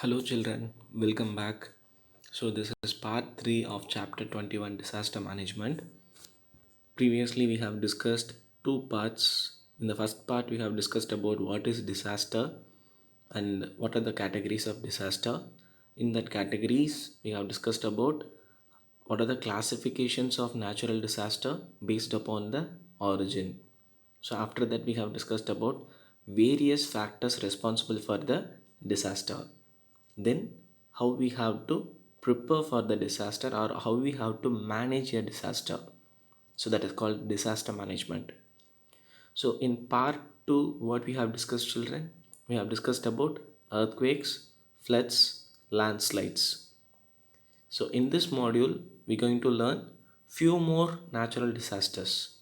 Hello, children. Welcome back. So, this is part 3 of chapter 21 Disaster Management. Previously, we have discussed two parts. In the first part, we have discussed about what is disaster and what are the categories of disaster. In that categories, we have discussed about what are the classifications of natural disaster based upon the origin. So, after that, we have discussed about various factors responsible for the disaster. Then how we have to prepare for the disaster or how we have to manage a disaster. So that is called disaster management. So in part 2, what we have discussed, children, we have discussed about earthquakes, floods, landslides. So in this module we're going to learn few more natural disasters.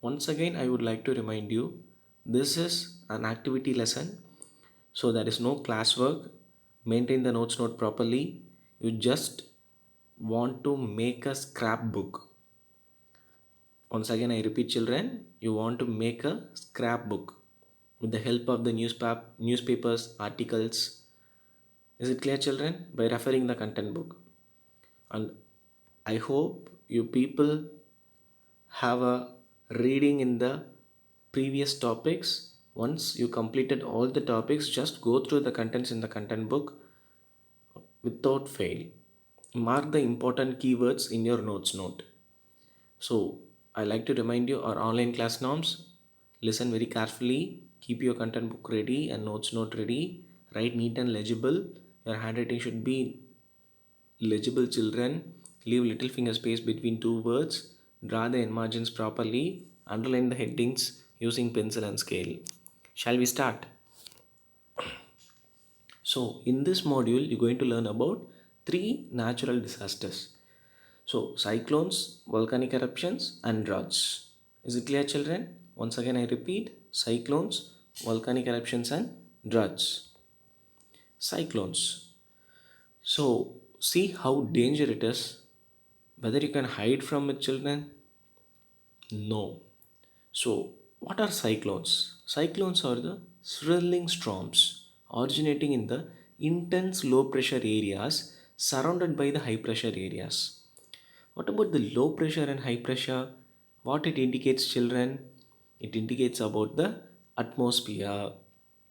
Once again, I would like to remind you, this is an activity lesson. So there is no classwork. Maintain the note properly. You just want to make a scrapbook. Once again, I repeat, children, you want to make a scrapbook with the help of the newspapers, articles. Is it clear, children? By referring the content book. And I hope you people have a reading in the previous topics. Once you completed all the topics, just go through the contents in the content book without fail. Mark the important keywords in your notes note. So I like to remind you our online class norms. Listen very carefully. Keep your content book ready and notes note ready. Write neat and legible. Your handwriting should be legible, children. Leave little finger space between two words. Draw the margins properly. Underline the headings using pencil and scale. Shall we start? So in this module, you're going to learn about three natural disasters. So cyclones, volcanic eruptions and droughts. Is it clear, children? Once again, I repeat, cyclones, volcanic eruptions and droughts. Cyclones. So see how dangerous it is. Whether you can hide from it, children? No. So what are cyclones? Cyclones are the swirling storms originating in the intense low pressure areas surrounded by the high pressure areas. What about the low pressure and high pressure? What it indicates, children? It indicates about the atmosphere.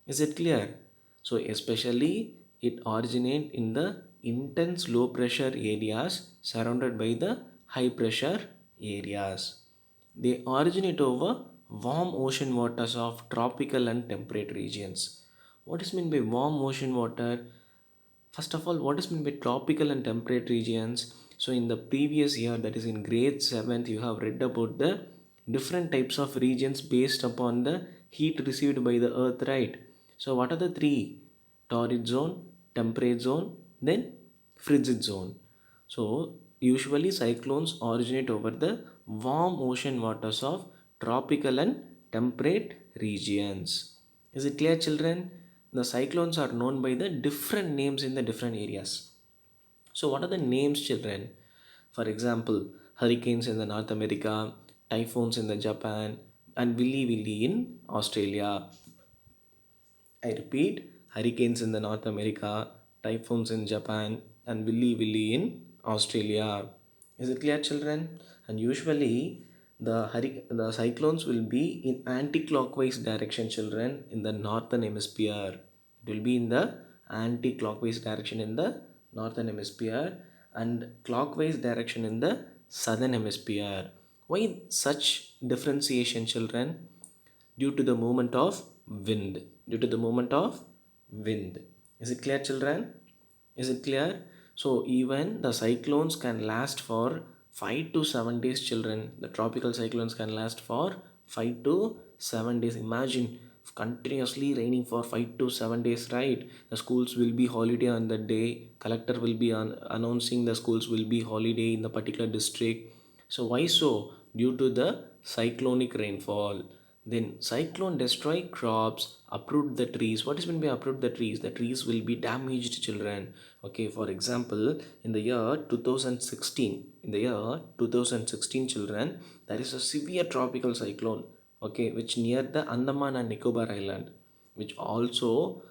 Is it clear? So especially it originate in the intense low pressure areas surrounded by the high pressure areas. They originate over warm ocean waters of tropical and temperate regions. What is meant by warm ocean water? First of all, what is meant by tropical and temperate regions? So in the previous year, that is in grade 7th, you have read about the different types of regions based upon the heat received by the earth, right? So what are the three? Torrid zone, temperate zone, then frigid zone. So usually cyclones originate over the warm ocean waters of tropical and temperate regions. Is it clear, children? The cyclones are known by the different names in the different areas. So what are the names, children? For example, hurricanes in the North America, typhoons in the Japan, and Willy Willy in Australia. I repeat, hurricanes in the North America, typhoons in Japan, and Willy Willy in Australia. Is it clear, children? And usually, the cyclones will be in anti-clockwise direction, children, in the northern hemisphere. It will be in the anti-clockwise direction in the northern hemisphere and clockwise direction in the southern hemisphere. Why such differentiation, children? Due to the movement of wind. Due to the movement of wind. Is it clear, children? Is it clear? So even the cyclones can last for 5 to 7 days, children. The tropical cyclones can last for 5 to 7 days. Imagine continuously raining for 5 to 7 days, right? The schools will be holiday on that day. Collector will be announcing the schools will be holiday in the particular district. So why so? Due to the cyclonic rainfall. Then cyclone destroy crops, uproot the trees. What is meant by uproot the trees? The trees will be damaged, children. Okay, for example, in the year 2016, children, there is a severe tropical cyclone, okay, which near the Andaman and Nicobar Island, which also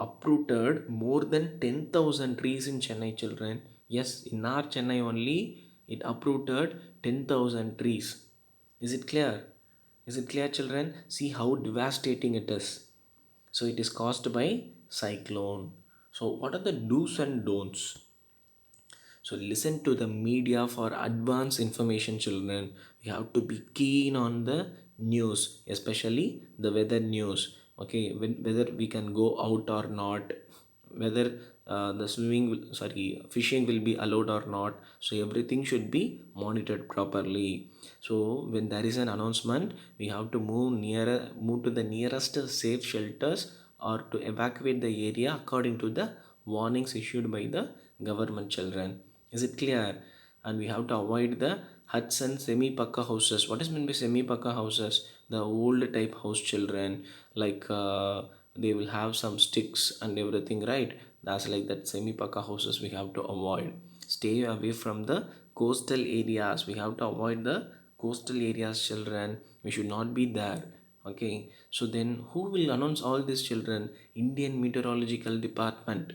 uprooted more than 10,000 trees in Chennai, children. Yes, in our Chennai only, it uprooted 10,000 trees. Is it clear? Is it clear, children? See how devastating it is. So it is caused by cyclone. So what are the do's and don'ts? So listen to the media for advance information, children. You have to be keen on the news, especially the weather news. Okay, whether we can go out or not, whether fishing will be allowed or not. So everything should be monitored properly. So when there is an announcement, we have to move to the nearest safe shelters or to evacuate the area according to the warnings issued by the government, children. Is it clear? And we have to avoid the huts and semi-pakka houses. What is meant by semi-pakka houses? The old type house, children. Like they will have some sticks and everything, right? That's like that semi-pakka houses we have to avoid. Stay away from the coastal areas. We have to avoid the coastal areas, children. We should not be there. Okay. So then who will announce all these, children? Indian Meteorological Department.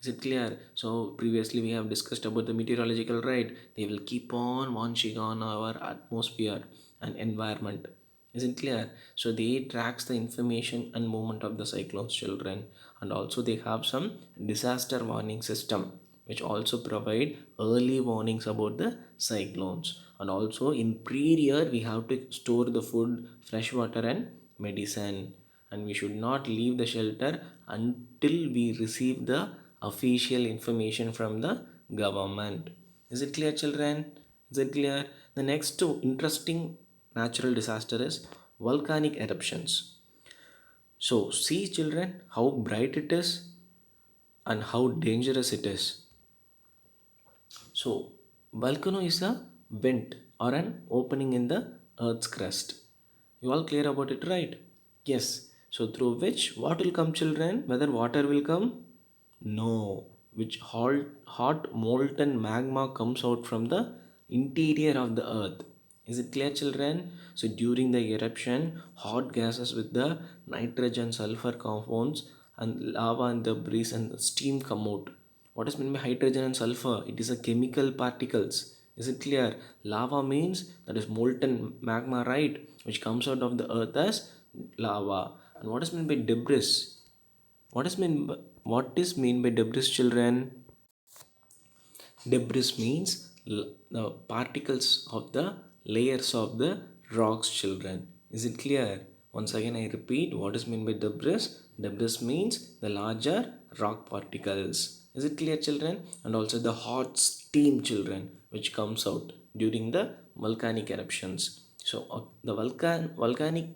Is it clear? So previously we have discussed about the meteorological, right? They will keep on watching on our atmosphere and environment. Is it clear? So they tracks the information and movement of the cyclones, children, and also they have some disaster warning system which also provide early warnings about the cyclones. And also in pre-year we have to store the food, fresh water and medicine, and we should not leave the shelter until we receive the official information from the government. Is it clear, children? Is it clear? The next interesting natural disaster is volcanic eruptions. So see, children, how bright it is and how dangerous it is. So volcano is a vent or an opening in the earth's crust. You all clear about it, right? Yes. So through which what will come, children? Whether water will come? No. Which hot molten magma comes out from the interior of the earth. Is it clear, children? So during the eruption, hot gases with the nitrogen sulfur compounds and lava and debris and steam come out. What is meant by hydrogen and sulfur? It is a chemical particles. Is it clear? Lava means that is molten magma, right? Which comes out of the earth as lava. And what is meant by debris? What is mean by debris, children? Debris means the particles of the layers of the rocks, children. Is it clear? Once again I repeat, what is meant by debris? Debris means the larger rock particles. Is it clear, children? And also the hot steam, children, which comes out during the volcanic eruptions. So the volcanic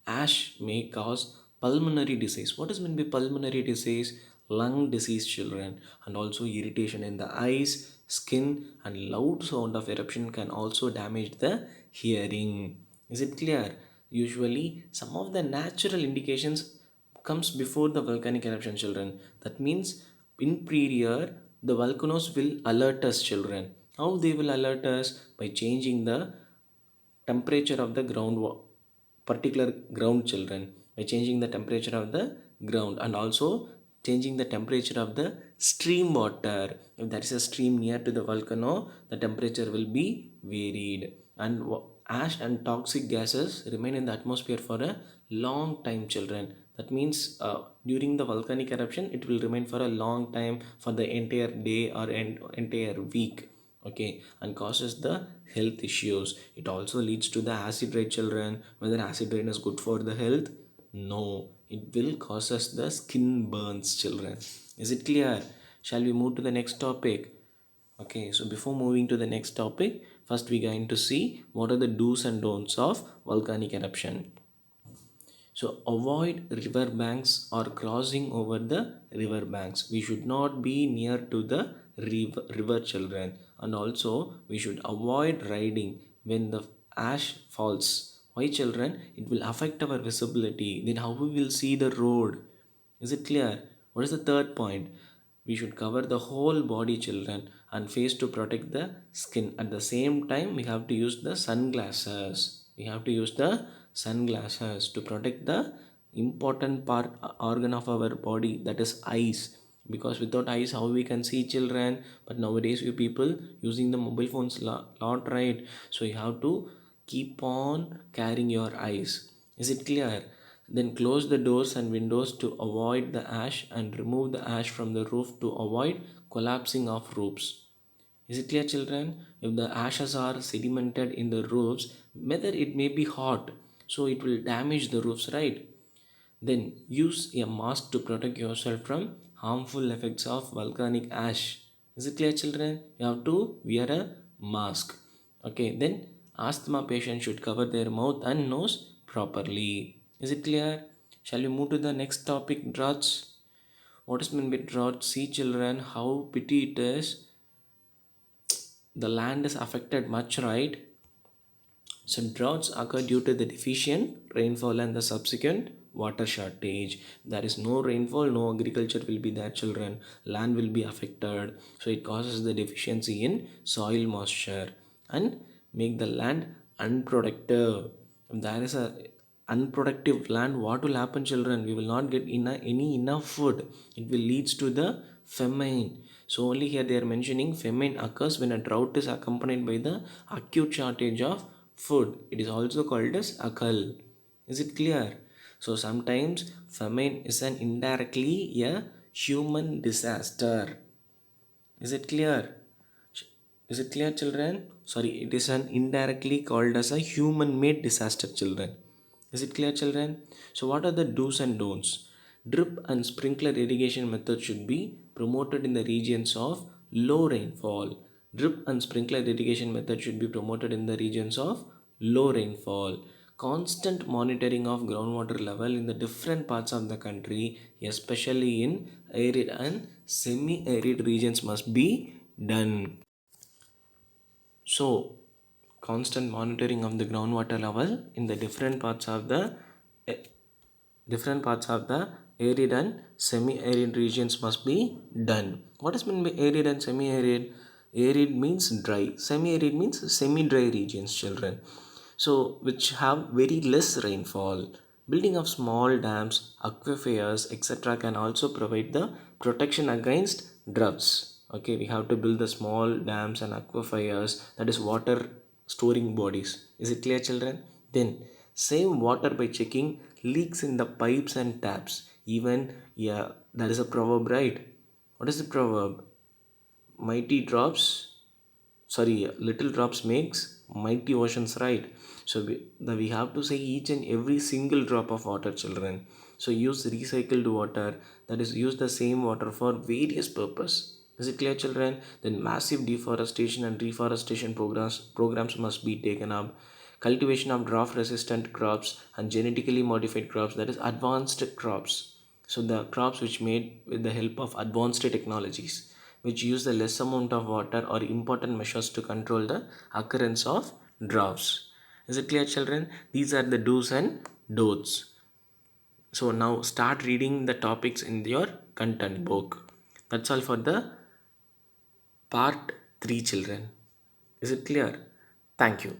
ash may cause pulmonary disease. What is meant by pulmonary disease? Lung disease, children, and also irritation in the eyes, skin, and loud sound of eruption can also damage the hearing. Is it clear? Usually, some of the natural indications comes before the volcanic eruption, children. That means in pre-year, the volcanoes will alert us, children. How they will alert us? By changing the temperature of the particular ground, children, by changing the temperature of the ground and also changing the temperature of the stream water. If there is a stream near to the volcano, the temperature will be varied, and ash and toxic gases remain in the atmosphere for a long time, children. That means during the volcanic eruption it will remain for a long time, for the entire day or entire week. Okay, and causes the health issues. It also leads to the acid rain, children. Whether acid rain is good for the health? No, it will cause us the skin burns, children. Is it clear? Shall we move to the next topic? Okay, so before moving to the next topic, first we're going to see what are the do's and don'ts of volcanic eruption. So avoid river banks or crossing over the river banks. We should not be near to the river, children. And also we should avoid riding when the ash falls. Why, children? It will affect our visibility. Then how we will see the road? Is it clear? What is the third point? We should cover the whole body, children, and face to protect the skin. At the same time, we have to use the sunglasses. We have to use the sunglasses to protect the important part organ of our body, that is eyes. Because without eyes, how we can see, children? But nowadays you people using the mobile phones lot, right? So you have to keep on carrying your eyes. Is it clear? Then close the doors and windows to avoid the ash, and remove the ash from the roof to avoid collapsing of roofs. Is it clear, children? If the ashes are sedimented in the roofs, whether it may be hot, so it will damage the roofs, right? Then use a mask to protect yourself from harmful effects of volcanic ash. Is it clear, children? You have to wear a mask. Okay, then asthma patients should cover their mouth and nose properly. Is it clear? Shall we move to the next topic, droughts? What is meant by drought? See, children, how pity it is. The land is affected much, right? So droughts occur due to the deficient rainfall and the subsequent water shortage. There is no rainfall, no agriculture will be there, children. Land will be affected. So it causes the deficiency in soil moisture and make the land unproductive. If there is a unproductive land, what will happen, children? We will not get any enough food. It will leads to the famine. So only here they are mentioning famine occurs when a drought is accompanied by the acute shortage of food. It is also called as akal. Is it clear? So sometimes famine is an indirectly a human disaster. Is it clear? Is it clear, children? Sorry, it is an indirectly called as a human-made disaster, children. Is it clear, children? So what are the do's and don'ts? Drip and sprinkler irrigation method should be promoted in the regions of low rainfall. Drip and sprinkler irrigation method should be promoted in the regions of low rainfall. Constant monitoring of groundwater level in the different parts of the country, especially in arid and semi-arid regions, must be done. So, constant monitoring of the groundwater level in the eh, different parts of the arid and semi-arid regions must be done. What is meant by arid and semi-arid? Arid means dry, semi-arid means semi-dry regions, children. So, which have very less rainfall. Building of small dams, aquifers, etc. can also provide the protection against droughts. Okay, we have to build the small dams and aquifers, that is water storing bodies. Is it clear, children? Then save water by checking leaks in the pipes and taps. Even, yeah, that is a proverb, right? What is the proverb? Mighty drops, sorry, little drops makes mighty oceans, right? So we have to say each and every single drop of water, children. So use recycled water, that is use the same water for various purpose. Is it clear, children? Then massive deforestation and reforestation programs must be taken up. Cultivation of drought resistant crops and genetically modified crops, that is advanced crops. So the crops which made with the help of advanced technologies, which use the less amount of water or important measures to control the occurrence of droughts. Is it clear, children? These are the do's and don'ts. So now start reading the topics in your content book. That's all for the part 3, children. Is it clear? Thank you.